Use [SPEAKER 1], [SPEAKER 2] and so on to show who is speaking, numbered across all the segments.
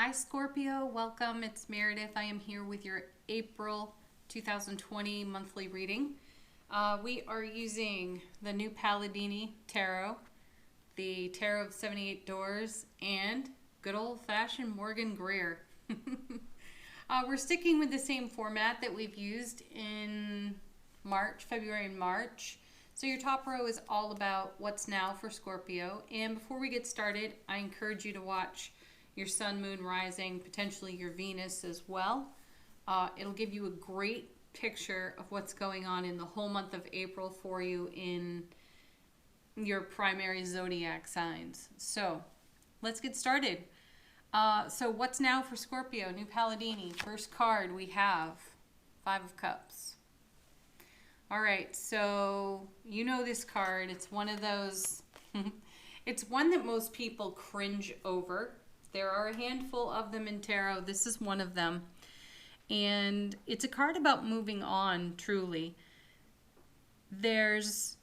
[SPEAKER 1] Hi Scorpio, welcome. It's Meredith. I am here with your April 2020 monthly reading. We are using the new Palladini Tarot, the Tarot of 78 Doors, and good old-fashioned Morgan Greer. We're sticking with the same format that we've used in February and March. So your top row is all about what's now for Scorpio. And before we get started, I encourage you to watch your sun, moon, rising, potentially your Venus as well. It'll give you a great picture of what's going on in the whole month of April for you in your primary zodiac signs. So let's get started. So what's now for Scorpio? New Palladini. First card we have Five of Cups. All right, so you know this card. It's one of those, it's one that most people cringe over. There are a handful of them in tarot. This is one of them. And it's a card about moving on, truly. There's,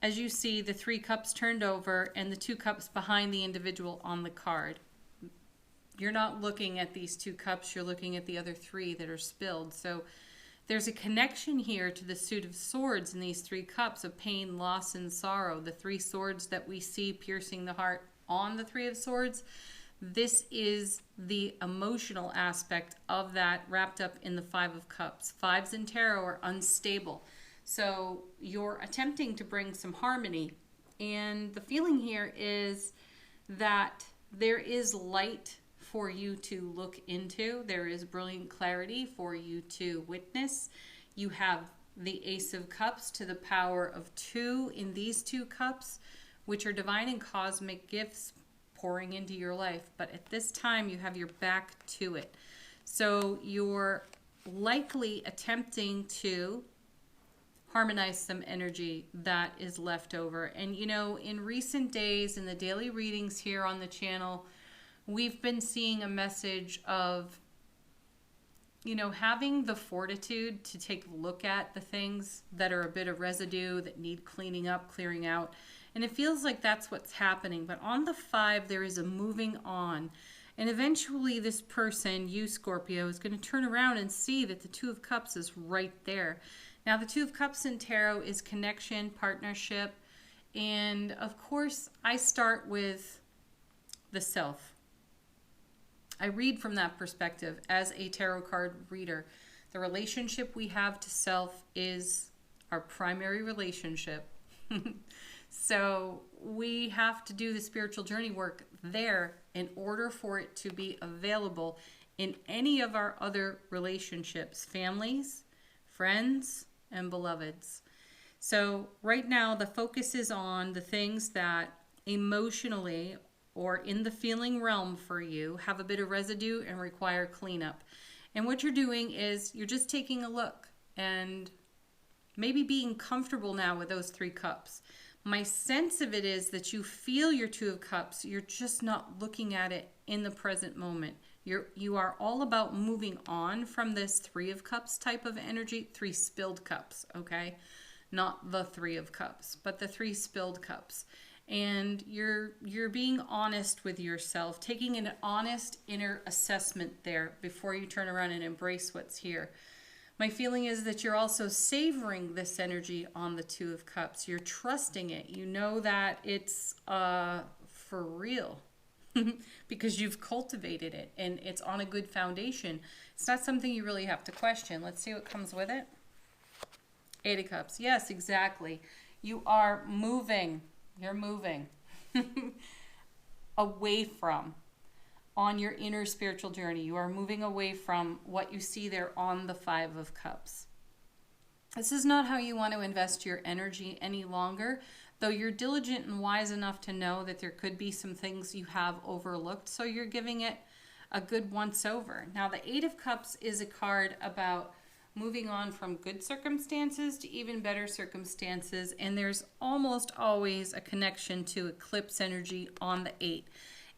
[SPEAKER 1] as you see, the 3 cups turned over and the 2 cups behind the individual on the card. You're not looking at these 2 cups. You're looking at the other 3 that are spilled. So there's a connection here to the Suit of Swords in these 3 cups of pain, loss, and sorrow. The 3 swords that we see piercing the heart on the 3 of Swords. This is the emotional aspect of that wrapped up in the 5 of Cups. Fives in tarot are unstable. So you're attempting to bring some harmony. And the feeling here is that there is light for you to look into. There is brilliant clarity for you to witness. You have the Ace of Cups to the power of 2 in these 2 cups, which are divine and cosmic gifts pouring into your life, but at this time you have your back to it. So you're likely attempting to harmonize some energy that is left over. And you know, in recent days, in the daily readings here on the channel, we've been seeing a message of, you know, having the fortitude to take a look at the things that are a bit of residue that need cleaning up, clearing out. And it feels like that's what's happening. But on the 5, there is a moving on. And eventually this person, you Scorpio, is going to turn around and see that the 2 of Cups is right there. Now the 2 of Cups in tarot is connection, partnership. And of course, I start with the self. I read from that perspective as a tarot card reader. The relationship we have to self is our primary relationship. So we have to do the spiritual journey work there in order for it to be available in any of our other relationships, families, friends, and beloveds. So right now the focus is on the things that emotionally or in the feeling realm for you have a bit of residue and require cleanup. And what you're doing is you're just taking a look and maybe being comfortable now with those 3 cups. My sense of it is that you feel your 2 of Cups. You're just not looking at it in the present moment. You are all about moving on from this 3 of Cups type of energy. 3 spilled cups, okay? Not the 3 of Cups, but the 3 spilled cups. And you're being honest with yourself, taking an honest inner assessment there before you turn around and embrace what's here. My feeling is that you're also savoring this energy on the 2 of Cups. You're trusting it. You know that it's for real because you've cultivated it and it's on a good foundation. It's not something you really have to question. Let's see what comes with it. 8 of Cups. Yes, exactly. You are moving. You're moving away from on your inner spiritual journey. You are moving away from what you see there on the 5 of Cups. This is not how you want to invest your energy any longer, though you're diligent and wise enough to know that there could be some things you have overlooked, so you're giving it a good once over. Now the 8 of Cups is a card about moving on from good circumstances to even better circumstances, and there's almost always a connection to eclipse energy on the 8.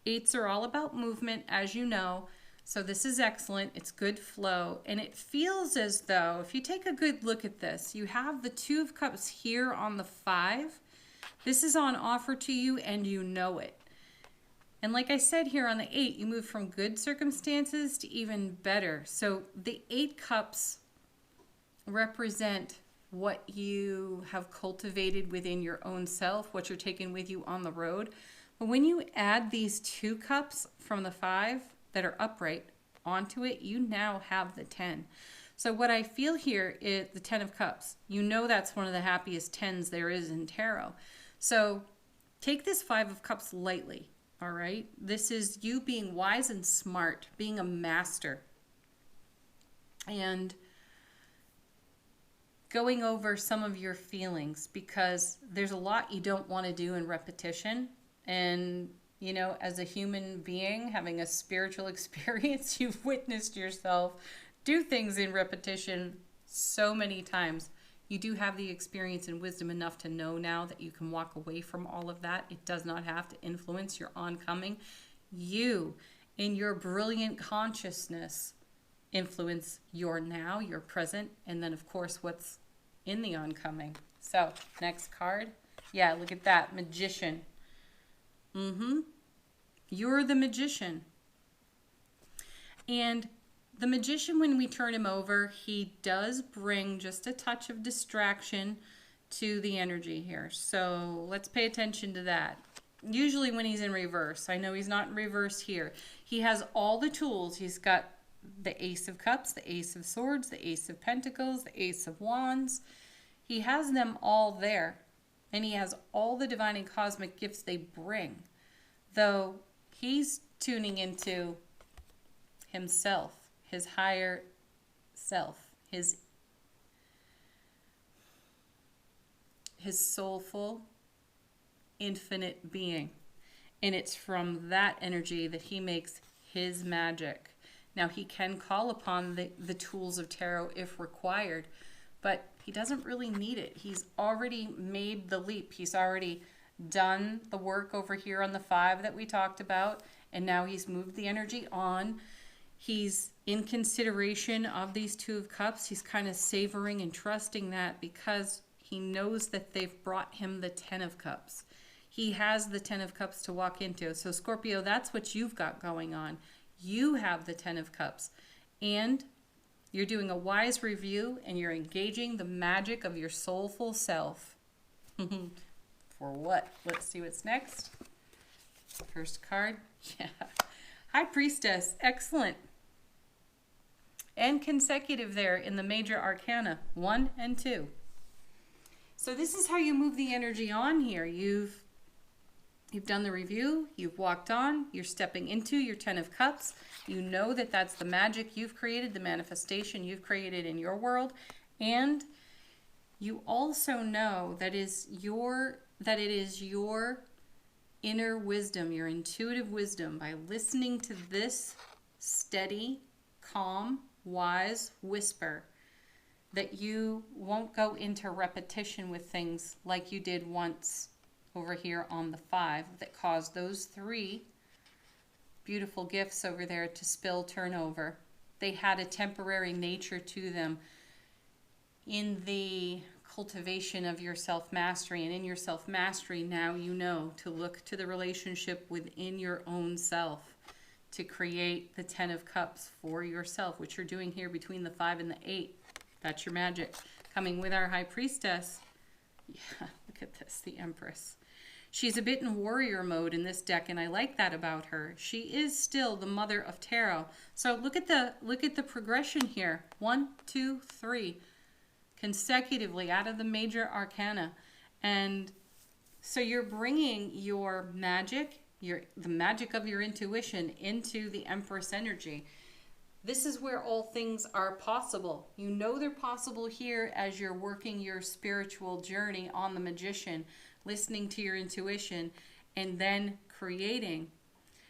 [SPEAKER 1] 8s are all about movement, as you know, so this is excellent. It's good flow, and it feels as though, if you take a good look at this, you have the 2 of Cups here on the 5. This is on offer to you, and you know it. And like I said here on the 8, you move from good circumstances to even better. So the 8 cups represent what you have cultivated within your own self, what you're taking with you on the road. But when you add these 2 cups from the 5 that are upright onto it, you now have the 10. So what I feel here is the 10 of cups. You know that's one of the happiest 10s there is in tarot. So take this 5 of cups lightly, all right? This is you being wise and smart, being a master. And going over some of your feelings, because there's a lot you don't want to do in repetition. And, you know, as a human being having a spiritual experience, you've witnessed yourself do things in repetition so many times. You do have the experience and wisdom enough to know now that you can walk away from all of that. It does not have to influence your oncoming. You, in your brilliant consciousness, influence your now, your present, and then, of course, what's in the oncoming. So, next card. Yeah, look at that. Magician. You're the magician. And the magician, when we turn him over, he does bring just a touch of distraction to the energy here. So let's pay attention to that. Usually when he's in reverse, I know he's not in reverse here. He has all the tools. He's got the Ace of Cups, the Ace of Swords, the Ace of Pentacles, the Ace of Wands. He has them all there. And he has all the divine and cosmic gifts they bring. Though he's tuning into himself, his higher self, his soulful, infinite being. And it's from that energy that he makes his magic. Now, he can call upon the tools of tarot if required, but he doesn't really need it. He's already made the leap. He's already done the work over here on the 5 that we talked about, and now he's moved the energy on. He's in consideration of these 2 of Cups. He's kind of savoring and trusting that because he knows that they've brought him the 10 of Cups. He has the 10 of Cups to walk into. So Scorpio, that's what you've got going on. You have the 10 of Cups. And you're doing a wise review and you're engaging the magic of your soulful self. For what? Let's see what's next. First card. Yeah. High Priestess. Excellent. And consecutive there in the major arcana. 1 and 2. So this is how you move the energy on here. You've done the review, you've walked on, you're stepping into your 10 of Cups. You know that that's the magic you've created, the manifestation you've created in your world. And you also know that it is your inner wisdom, your intuitive wisdom, by listening to this steady, calm, wise whisper, that you won't go into repetition with things like you did once over here on the 5 that caused those 3 beautiful gifts over there to spill, turn over. They had a temporary nature to them in the cultivation of your self-mastery. And in your self-mastery, now you know to look to the relationship within your own self to create the 10 of Cups for yourself, which you're doing here between the 5 and the 8. That's your magic. Coming with our High Priestess. Yeah, look at this, the Empress. She's a bit in warrior mode in this deck, and I like that about her. She is still the mother of tarot. So look at the progression here. 1, 2, 3, consecutively out of the major arcana. And so you're bringing your magic, the magic of your intuition into the Empress energy. This is where all things are possible. You know they're possible here as you're working your spiritual journey on the Magician, listening to your intuition, and then creating.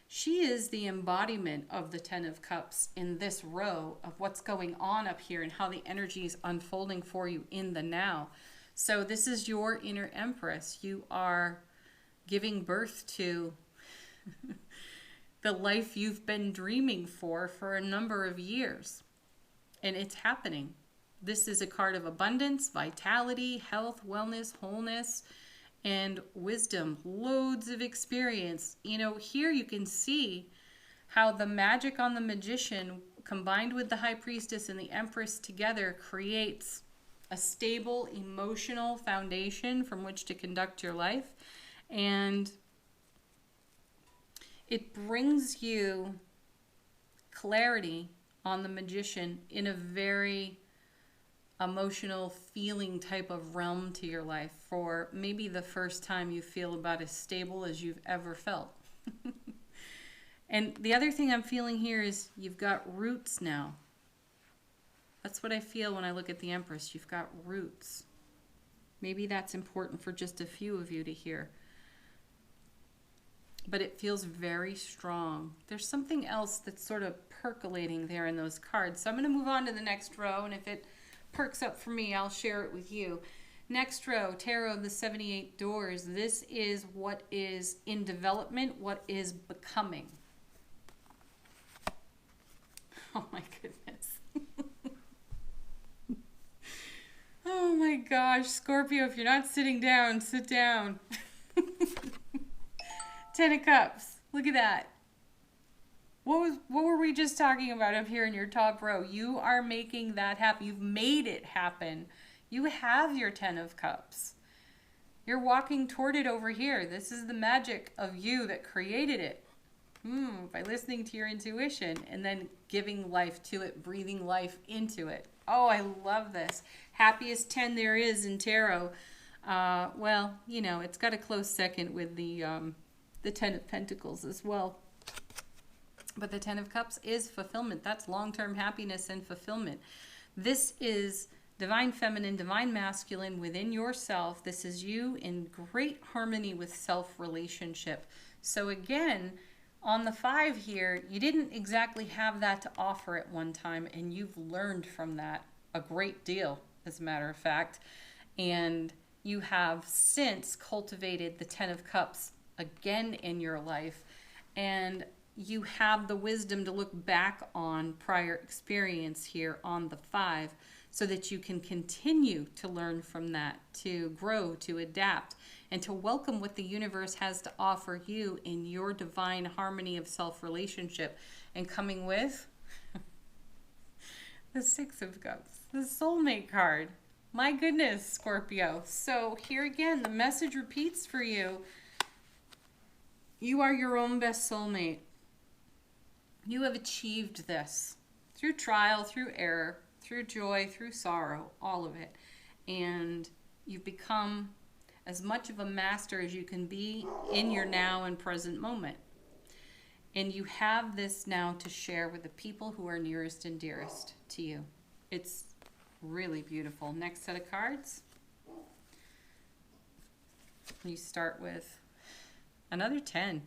[SPEAKER 1] She is the embodiment of the 10 of Cups in this row of what's going on up here and how the energy is unfolding for you in the now. So this is your inner Empress. You are giving birth to the life you've been dreaming for a number of years. And it's happening. This is a card of abundance, vitality, health, wellness, wholeness. and wisdom, loads of experience. You know, here you can see how the magic on the magician combined with the high priestess and the empress together creates a stable emotional foundation from which to conduct your life. And it brings you clarity on the magician in a very emotional feeling type of realm to your life for maybe the first time you feel about as stable as you've ever felt. And the other thing I'm feeling here is you've got roots now. That's what I feel when I look at the Empress. You've got roots. Maybe that's important for just a few of you to hear. But it feels very strong. There's something else that's sort of percolating there in those cards. So I'm going to move on to the next row, and if it perks up for me, I'll share it with you. Next row, Tarot of the 78 Doors. This is what is in development, what is becoming. Oh my goodness. Oh my gosh, Scorpio, if you're not sitting down, sit down. 10 of Cups. Look at that. What were we just talking about up here in your top row? You are making that happen. You've made it happen. You have your 10 of Cups. You're walking toward it over here. This is the magic of you that created it. By listening to your intuition and then giving life to it, breathing life into it. Oh, I love this. Happiest 10 there is in tarot. Well, you know, it's got a close second with the 10 of Pentacles as well. But the 10 of Cups is fulfillment. That's long-term happiness and fulfillment. This is divine feminine, divine masculine within yourself. This is you in great harmony with self-relationship. So again, on the 5 here, you didn't exactly have that to offer at one time, and you've learned from that a great deal, as a matter of fact. And you have since cultivated the 10 of Cups again in your life, and you have the wisdom to look back on prior experience here on the 5 so that you can continue to learn from that, to grow, to adapt, and to welcome what the universe has to offer you in your divine harmony of self-relationship. And coming with the 6 of Cups, the soulmate card. My goodness, Scorpio. So here again, the message repeats for you. You are your own best soulmate. You have achieved this through trial, through error, through joy, through sorrow, all of it. And you've become as much of a master as you can be in your now and present moment. And you have this now to share with the people who are nearest and dearest to you. It's really beautiful. Next set of cards. You start with another 10.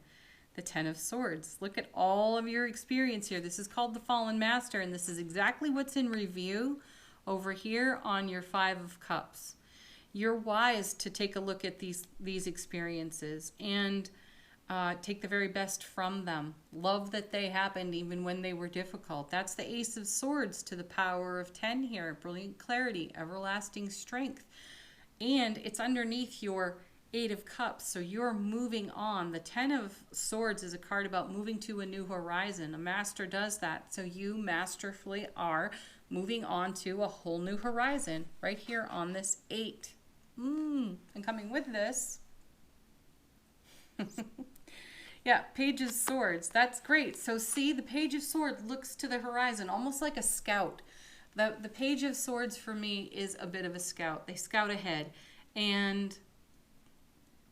[SPEAKER 1] The 10 of Swords. Look at all of your experience here. This is called the Fallen Master, and this is exactly what's in review over here on your 5 of Cups. You're wise to take a look at these experiences and take the very best from them. Love that they happened even when they were difficult. That's the Ace of Swords to the power of 10 here. Brilliant clarity, everlasting strength. And it's underneath your 8 of Cups, so you're moving on. The 10 of Swords is a card about moving to a new horizon. A master does that, so you masterfully are moving on to a whole new horizon right here on this 8. And coming with this, yeah, Page of Swords. That's great. So see, the Page of Swords looks to the horizon, almost like a scout. The Page of Swords for me is a bit of a scout. They scout ahead, and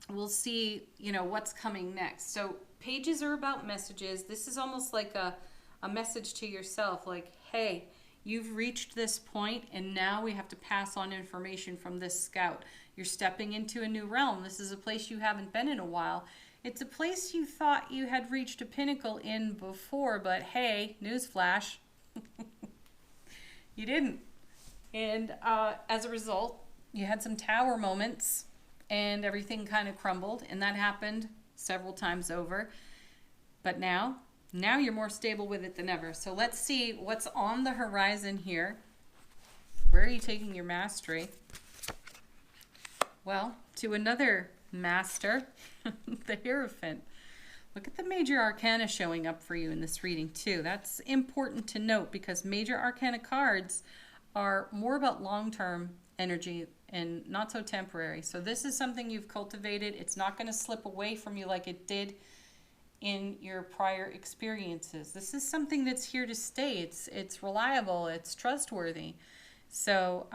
[SPEAKER 1] we'll see, you know, what's coming next. So pages are about messages. This is almost like a message to yourself, like, hey, you've reached this point, and now we have to pass on information from this scout. You're stepping into a new realm. This is a place you haven't been in a while. It's a place you thought you had reached a pinnacle in before, but hey, newsflash, you didn't. And as a result, you had some tower moments, and everything kind of crumbled, and that happened several times over. But now you're more stable with it than ever. So let's see what's on the horizon here. Where are you taking your mastery? Well, to another Master, the Hierophant. Look at the major arcana showing up for you in this reading too. That's important to note because major arcana cards are more about long-term energy and not so temporary. So this is something you've cultivated. It's not going to slip away from you like it did in your prior experiences. This is something that's here to stay. It's reliable. It's trustworthy. So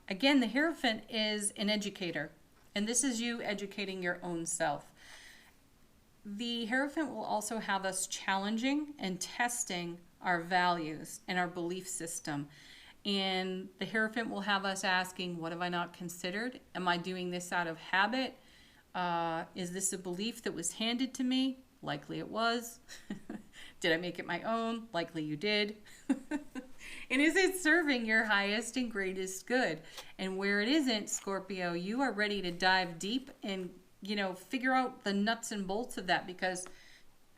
[SPEAKER 1] again, the Hierophant is an educator, and this is you educating your own self. The Hierophant will also have us challenging and testing our values and our belief system. And the Hierophant will have us asking, what have I not considered? Am I doing this out of habit? Is this a belief that was handed to me? Likely it was. Did I make it my own? Likely you did. And is it serving your highest and greatest good? And where it isn't, Scorpio, you are ready to dive deep and, figure out the nuts and bolts of that, because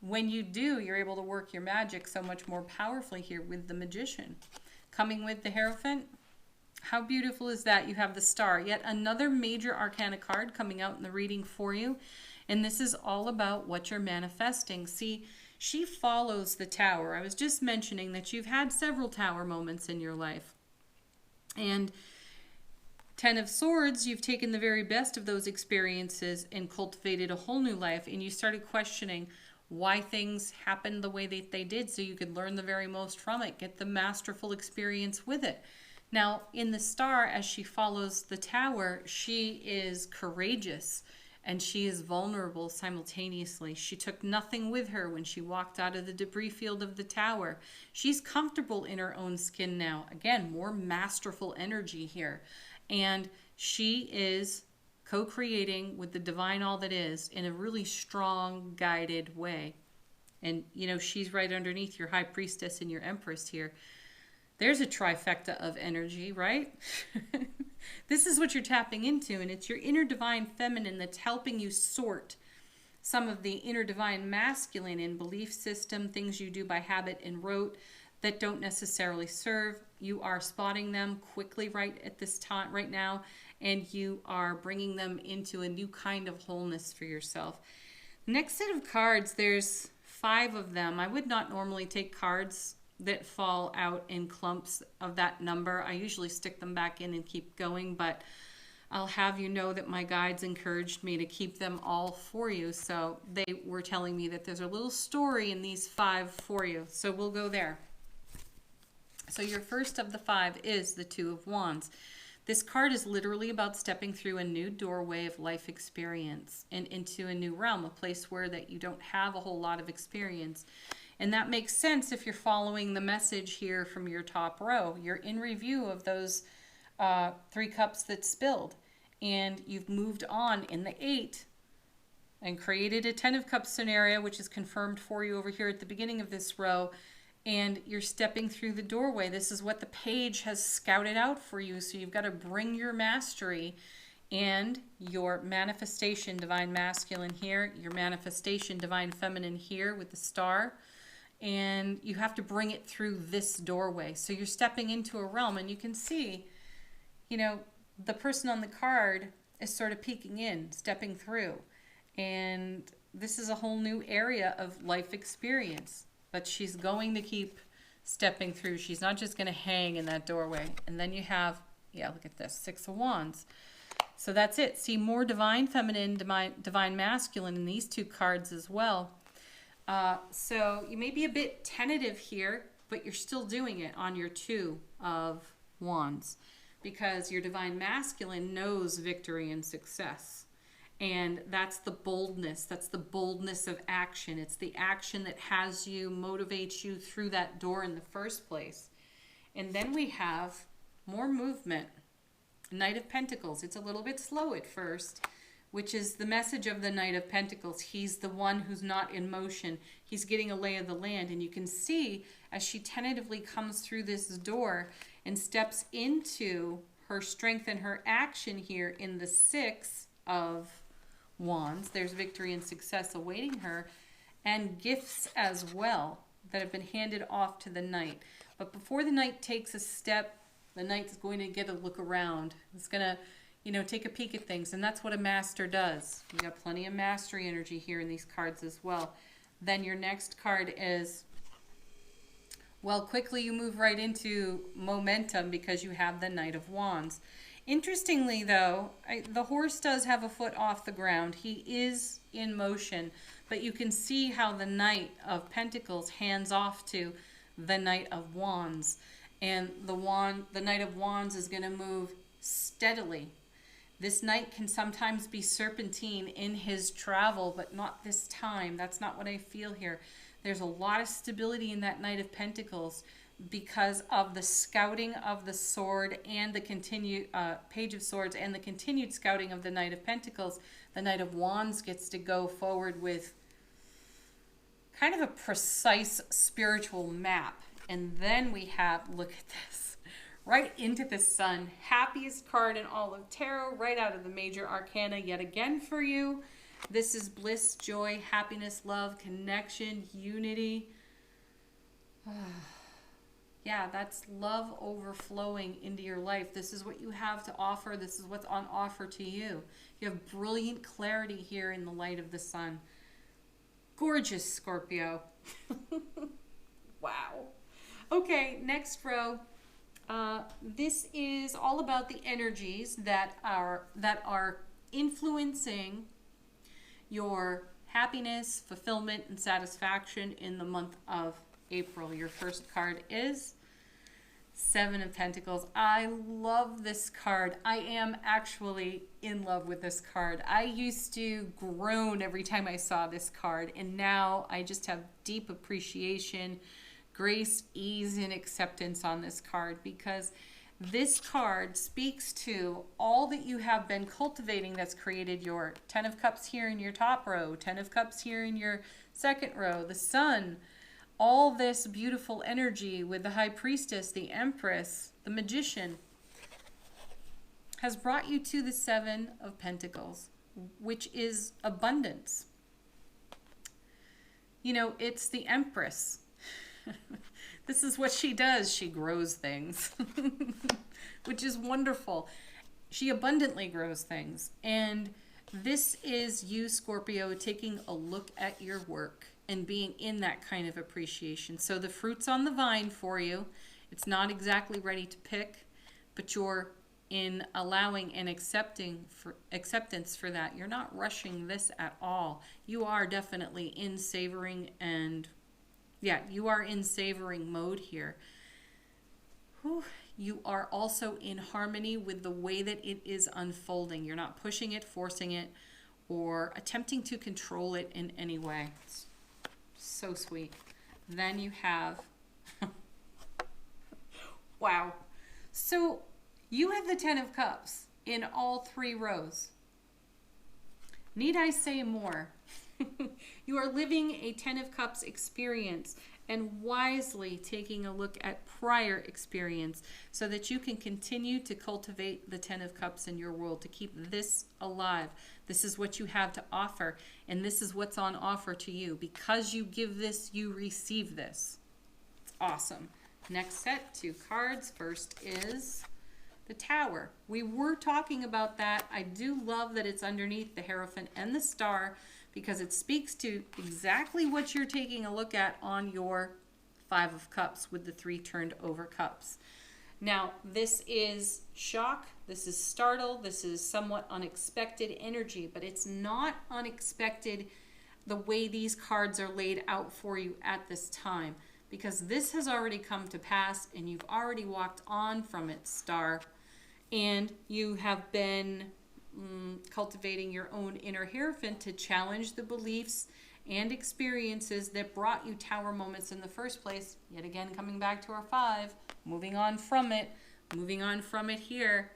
[SPEAKER 1] when you do, you're able to work your magic so much more powerfully here with the Magician. Coming with the Hierophant, how beautiful is that? You have the Star, yet another major arcana card coming out in the reading for you. And this is all about what you're manifesting. See, she follows the Tower. I was just mentioning that you've had several Tower moments in your life. And Ten of Swords, you've taken the very best of those experiences and cultivated a whole new life. And you started questioning why things happened the way that they did, so you could learn the very most from it, get the masterful experience with it. Now, in the Star, as she follows the Tower, she is courageous and she is vulnerable simultaneously. She took nothing with her when she walked out of the debris field of the Tower. She's comfortable in her own skin now. Again, more masterful energy here. And she is co-creating with the divine all that is in a really strong, guided way. And, she's right underneath your High Priestess and your Empress here. There's a trifecta of energy, right? This is what you're tapping into, and it's your inner divine feminine that's helping you sort some of the inner divine masculine in belief system, things you do by habit and rote that don't necessarily serve. You are spotting them quickly right at this time, right now, and you are bringing them into a new kind of wholeness for yourself. Next set of cards, there's 5 of them. I would not normally take cards that fall out in clumps of that number. I usually stick them back in and keep going, but I'll have you know that my guides encouraged me to keep them all for you. So they were telling me that there's a little story in these 5 for you. So we'll go there. So your first of the 5 is the Two of Wands. This card is literally about stepping through a new doorway of life experience and into a new realm, a place where that you don't have a whole lot of experience. And that makes sense if you're following the message here from your top row. You're in review of those 3 cups that spilled, and you've moved on in the 8 and created a 10 of Cups scenario, which is confirmed for you over here at the beginning of this row. And you're stepping through the doorway. This is what the page has scouted out for you. So you've got to bring your mastery and your manifestation divine masculine here, your manifestation divine feminine here with the Star. And you have to bring it through this doorway. So you're stepping into a realm, and you can see, the person on the card is sort of peeking in, stepping through. And this is a whole new area of life experience. But she's going to keep stepping through. She's not just going to hang in that doorway. And then you have, look at this, 6 of Wands. So that's it. See, more divine feminine, divine masculine in these 2 cards as well. So you may be a bit tentative here, but you're still doing it on your 2 of Wands, because your divine masculine knows victory and success. And that's the boldness. That's the boldness of action. It's the action that has you, motivates you through that door in the first place. And then we have more movement. Knight of Pentacles. It's a little bit slow at first, which is the message of the Knight of Pentacles. He's the one who's not in motion. He's getting a lay of the land. And you can see as she tentatively comes through this door and steps into her strength and her action here in the 6 of Wands. There's victory and success awaiting her, and gifts as well that have been handed off to the Knight. But before the Knight takes a step, the Knight's going to get a look around. It's going to you know, take a peek at things. And that's what a master does. You got plenty of mastery energy here in these cards as well. Then your next card is, well, quickly you move right into momentum because you have the Knight of Wands. Interestingly, though, the horse does have a foot off the ground. He is in motion, but you can see how the Knight of Pentacles hands off to the Knight of Wands. And the Knight of Wands is going to move steadily. This knight can sometimes be serpentine in his travel, but not this time. That's not what I feel here. There's a lot of stability in that Knight of Pentacles because of the scouting of the sword and the continued Page of Swords and the continued scouting of the Knight of Pentacles. The Knight of Wands gets to go forward with kind of a precise spiritual map. And then we have, look at this, right into the Sun. Happiest card in all of tarot, right out of the major arcana yet again for you. This is bliss, joy, happiness, love, connection, unity. Yeah, that's love overflowing into your life. This is what you have to offer. This is what's on offer to you. You have brilliant clarity here in the light of the Sun. Gorgeous, Scorpio. Wow. Okay, next row. This is all about the energies that are influencing your happiness, fulfillment, and satisfaction in the month of April. Your first card is Seven of Pentacles. I love this card. I am actually in love with this card. I used to groan every time I saw this card, and now I just have deep appreciation, grace, ease, and acceptance on this card, because this card speaks to all that you have been cultivating that's created your Ten of Cups here in your top row, Ten of Cups here in your second row, the Sun, all this beautiful energy with the High Priestess, the Empress, the Magician, has brought you to the Seven of Pentacles, which is abundance. You know, it's the Empress. This is what she does. She grows things, which is wonderful. She abundantly grows things. And this is you, Scorpio, taking a look at your work and being in that kind of appreciation. So the fruit's on the vine for you. It's not exactly ready to pick, but you're in allowing and acceptance for that. You're not rushing this at all. You are definitely in savoring and yeah, you are in savoring mode here. Whew. You are also in harmony with the way that it is unfolding. You're not pushing it, forcing it, or attempting to control it in any way. It's so sweet. Then you have, wow. So you have the Ten of Cups in all three rows. Need I say more? You are living a Ten of Cups experience and wisely taking a look at prior experience so that you can continue to cultivate the Ten of Cups in your world, to keep this alive. This is what you have to offer, and this is what's on offer to you. Because you give this, you receive this. It's awesome. Next set, 2 cards. First is the Tower. We were talking about that. I do love that it's underneath the Hierophant and the Star, because it speaks to exactly what you're taking a look at on your 5 of Cups with the 3 turned over cups. Now, this is shock, this is startle, this is somewhat unexpected energy, but it's not unexpected the way these cards are laid out for you at this time, because this has already come to pass and you've already walked on from it, Star, and you have been cultivating your own inner Hierophant to challenge the beliefs and experiences that brought you Tower moments in the first place. Yet again, coming back to our 5, moving on from it here.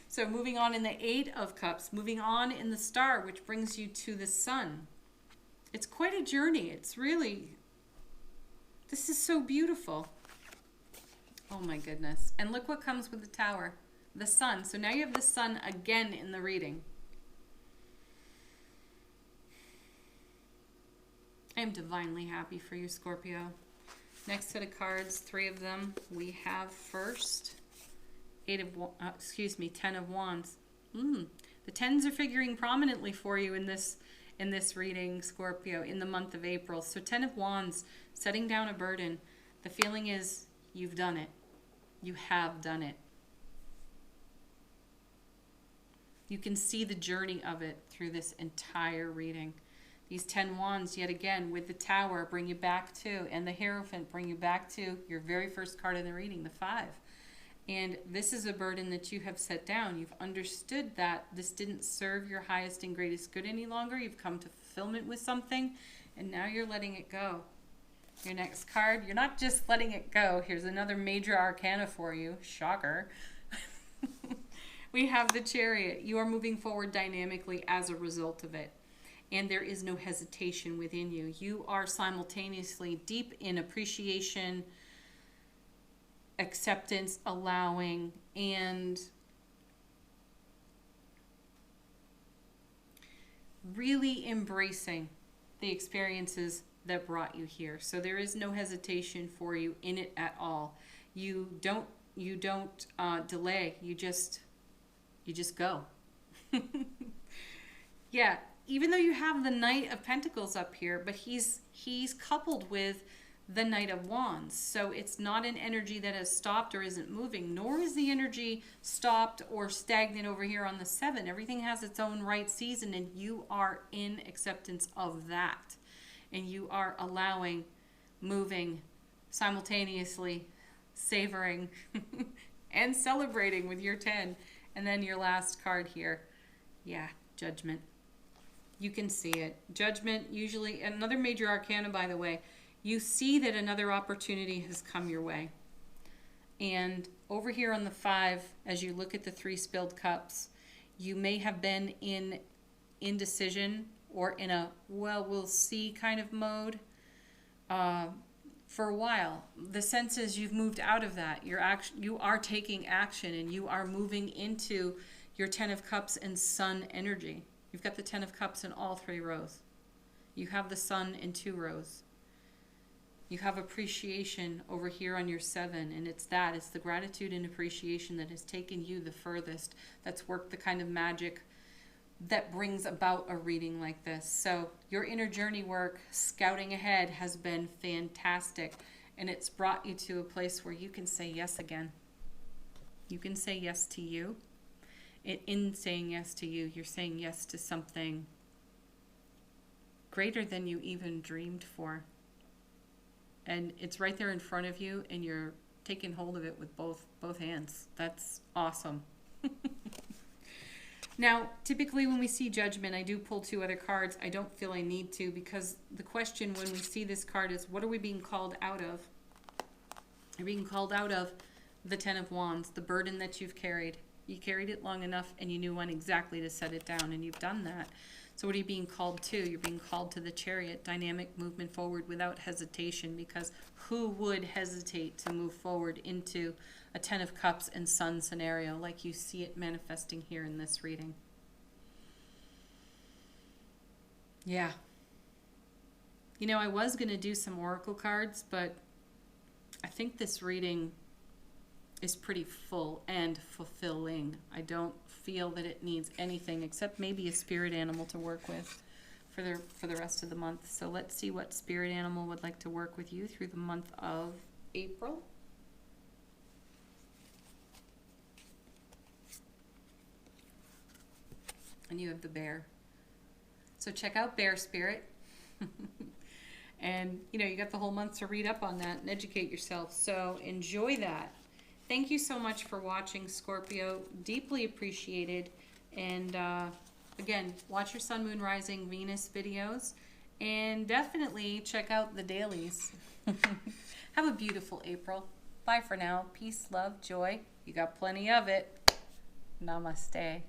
[SPEAKER 1] So moving on in the 8 of Cups, moving on in the Star, which brings you to the Sun. It's quite a journey. It's really, this is so beautiful. Oh my goodness. And look what comes with the Tower. The Sun. So now you have the Sun again in the reading. I am divinely happy for you, Scorpio. Next set of cards, 3 of them. We have first 10 of Wands. The 10s are figuring prominently for you in this reading, Scorpio, in the month of April. So 10 of Wands, setting down a burden. The feeling is you've done it. You have done it. You can see the journey of it through this entire reading. These 10 wands, yet again, with the Tower, bring you back to, and the Hierophant, bring you back to your very first card in the reading, the 5. And this is a burden that you have set down. You've understood that this didn't serve your highest and greatest good any longer. You've come to fulfillment with something, and now you're letting it go. Your next card, you're not just letting it go. Here's another major arcana for you. Shocker. We have the Chariot. You are moving forward dynamically as a result of it. And there is no hesitation within you. You are simultaneously deep in appreciation, acceptance, allowing, and really embracing the experiences that brought you here. So there is no hesitation for you in it at all. You don't delay. You just go. Yeah, even though you have the Knight of Pentacles up here, but he's coupled with the Knight of Wands. So it's not an energy that has stopped or isn't moving, nor is the energy stopped or stagnant over here on the 7. Everything has its own right season, and you are in acceptance of that. And you are allowing, moving, simultaneously savoring and celebrating with your 10. And then your last card here. Yeah, Judgment. You can see it. Judgment, usually, another major arcana, by the way. You see that another opportunity has come your way. And over here on the 5, as you look at the 3 spilled cups, you may have been in indecision or in a, well, we'll see kind of mode for a while. The sense is you've moved out of that. You are taking action, and you are moving into your 10 of Cups and Sun energy. You've got the 10 of Cups in all 3 rows. You have the Sun in 2 rows. You have appreciation over here on your 7, and it's the gratitude and appreciation that has taken you the furthest, that's worked the kind of magic that brings about a reading like this. So your inner journey work, scouting ahead, has been fantastic, and it's brought you to a place where you can say yes again. You can say yes to you. In saying yes to you, you're saying yes to something greater than you even dreamed for. And it's right there in front of you, and you're taking hold of it with both hands. That's awesome. Now, typically when we see Judgment, I do pull 2 other cards. I don't feel I need to, because the question when we see this card is, what are we being called out of? You're being called out of the 10 of Wands, the burden that you've carried. You carried it long enough, and you knew when exactly to set it down, and you've done that. So what are you being called to? You're being called to the Chariot, dynamic movement forward without hesitation, because who would hesitate to move forward into a 10 of Cups and Sun scenario like you see it manifesting here in this reading? Yeah. You know, I was going to do some oracle cards, but I think this reading is pretty full and fulfilling. I don't feel that it needs anything except maybe a spirit animal to work with for the rest of the month. So let's see what spirit animal would like to work with you through the month of April. And you have the bear. So check out Bear Spirit. And, you know, you got the whole month to read up on that and educate yourself. So enjoy that. Thank you so much for watching, Scorpio. Deeply appreciated. And, again, watch your Sun, Moon, Rising, Venus videos. And definitely check out the dailies. Have a beautiful April. Bye for now. Peace, love, joy. You got plenty of it. Namaste.